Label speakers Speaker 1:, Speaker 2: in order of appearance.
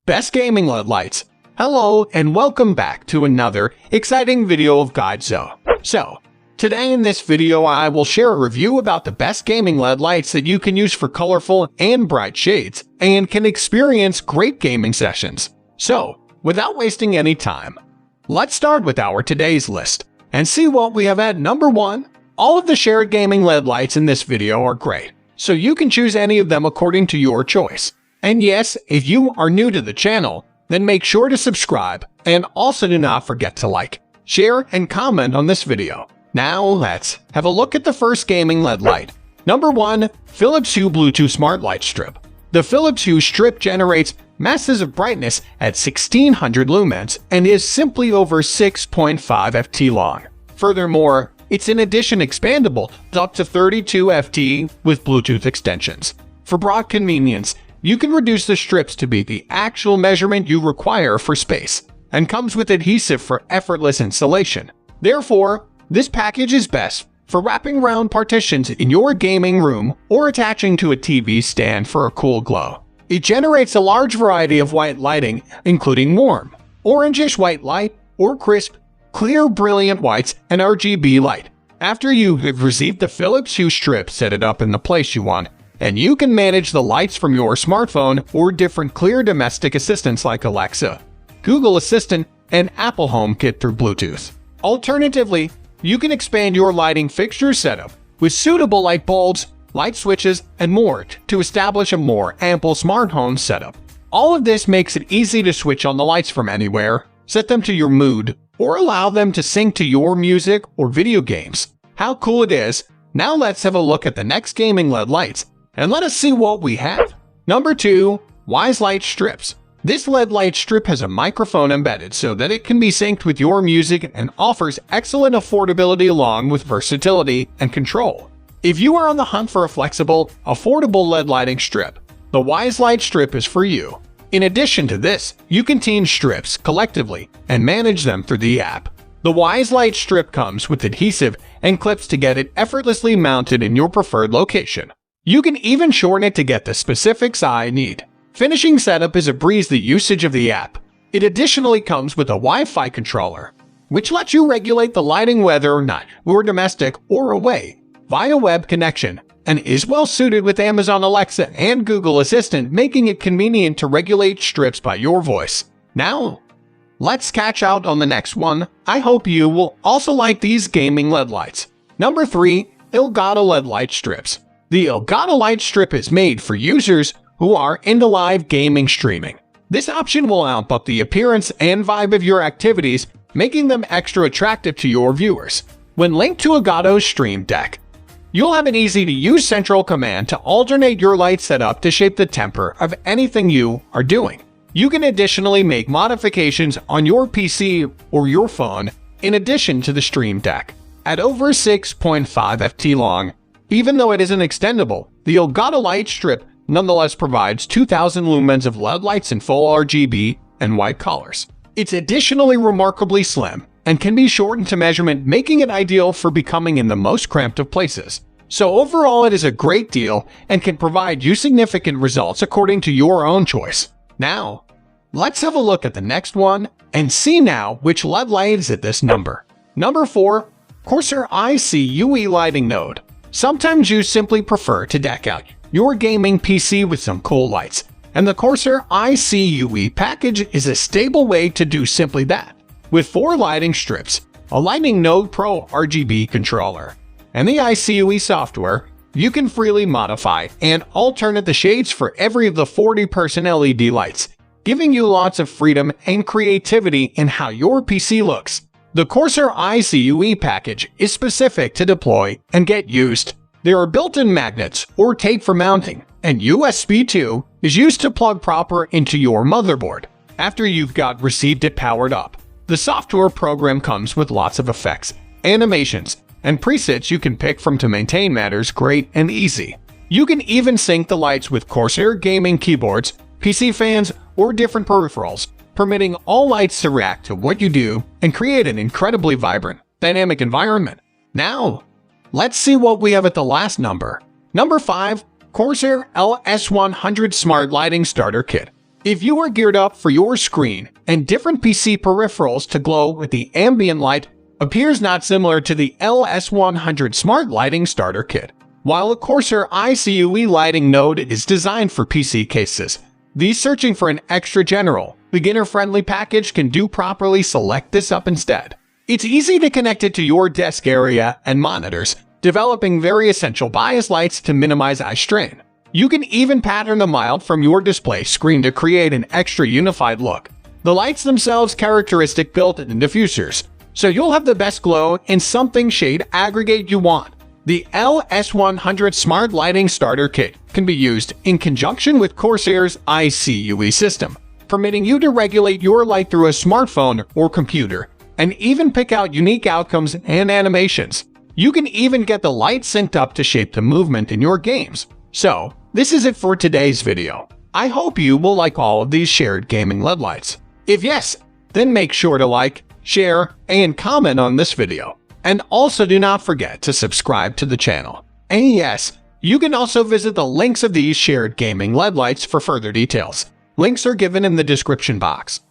Speaker 1: Best Gaming LED Lights. Hello and welcome back to another exciting video of GuideZone. So, today in this video I will share a review about the best gaming LED lights that you can use for colorful and bright shades and can experience great gaming sessions. So, without wasting any time, let's start with our today's list and see what we have at number 1. All of the shared gaming LED lights in this video are great, so you can choose any of them according to your choice. And yes, if you are new to the channel, then make sure to subscribe and also do not forget to like, share, and comment on this video. Now let's have a look at the first gaming LED light. Number 1. Philips Hue Bluetooth Smart Light Strip. The Philips Hue strip generates masses of brightness at 1600 lumens and is simply over 6.5 ft long. Furthermore, it's in addition expandable to up to 32 ft with Bluetooth extensions. For broad convenience, you can reduce the strips to be the actual measurement you require for space, and comes with adhesive for effortless installation. Therefore, this package is best for wrapping around partitions in your gaming room or attaching to a TV stand for a cool glow. It generates a large variety of white lighting, including warm, orangish white light, or crisp, clear brilliant whites and RGB light. After you have received the Philips Hue strip, set it up in the place you want, and you can manage the lights from your smartphone or different clear domestic assistants like Alexa, Google Assistant, and Apple HomeKit through Bluetooth. Alternatively, you can expand your lighting fixture setup with suitable light bulbs, light switches, and more to establish a more ample smart home setup. All of this makes it easy to switch on the lights from anywhere, set them to your mood, or allow them to sync to your music or video games. How cool it is! Now let's have a look at the next gaming LED lights, and let us see what we have. Number 2. Wise Light Strips. This LED light strip has a microphone embedded so that it can be synced with your music and offers excellent affordability along with versatility and control. If you are on the hunt for a flexible, affordable LED lighting strip, the Wise Light Strip is for you. In addition to this, you can team strips collectively and manage them through the app. The Wise Light Strip comes with adhesive and clips to get it effortlessly mounted in your preferred location. You can even shorten it to get the specific size need. Finishing setup is a breeze. The usage of the app. It additionally comes with a Wi-Fi controller, which lets you regulate the lighting whether or not you're domestic or away via web connection, and is well suited with Amazon Alexa and Google Assistant, making it convenient to regulate strips by your voice. Now, let's catch out on the next one. I hope you will also like these gaming LED lights. Number 3. Elgato LED Light Strips. The Elgato Light Strip is made for users who are into live gaming streaming. This option will amp up the appearance and vibe of your activities, making them extra attractive to your viewers. When linked to Elgato's Stream Deck, you'll have an easy-to-use central command to alternate your light setup to shape the temper of anything you are doing. You can additionally make modifications on your PC or your phone in addition to the Stream Deck. At over 6.5 ft long, even though it isn't extendable, the Elgato Light Strip nonetheless provides 2000 lumens of LED lights in full RGB and white colors. It's additionally remarkably slim and can be shortened to measurement, making it ideal for becoming in the most cramped of places. So overall, it is a great deal and can provide you significant results according to your own choice. Now, let's have a look at the next one and see now which LED light is at this number. Number 4. Corsair ICUE Lighting Node. Sometimes you simply prefer to deck out your gaming PC with some cool lights, and the Corsair ICUE package is a stable way to do simply that. With 4 lighting strips, a Lighting Node Pro RGB controller, and the ICUE software, you can freely modify and alternate the shades for every of the 40-person LED lights, giving you lots of freedom and creativity in how your PC looks. The Corsair ICUE package is specific to deploy and get used. There are built-in magnets or tape for mounting, and USB 2 is used to plug proper into your motherboard after you've received it powered up. The software program comes with lots of effects, animations, and presets you can pick from to maintain matters great and easy. You can even sync the lights with Corsair gaming keyboards, PC fans, or different peripherals, permitting all lights to react to what you do and create an incredibly vibrant, dynamic environment. Now, let's see what we have at the last number. Number 5. Corsair LS100 Smart Lighting Starter Kit. If you are geared up for your screen and different PC peripherals to glow with the ambient light, appears not similar to the LS100 Smart Lighting Starter Kit. While the Corsair ICUE lighting node is designed for PC cases, those searching for an extra general, beginner-friendly package can do properly select this up instead. It's easy to connect it to your desk area and monitors, developing very essential bias lights to minimize eye strain. You can even pattern the mild from your display screen to create an extra unified look. The lights themselves characteristic built-in diffusers, so you'll have the best glow in something shade aggregate you want. The LS100 Smart Lighting Starter Kit can be used in conjunction with Corsair's ICUE system, permitting you to regulate your light through a smartphone or computer, and even pick out unique outcomes and animations. You can even get the light synced up to shape the movement in your games. So, this is it for today's video. I hope you will like all of these shared gaming LED lights. If yes, then make sure to like, share, and comment on this video. And also do not forget to subscribe to the channel. And yes, you can also visit the links of these shared gaming LED lights for further details. Links are given in the description box.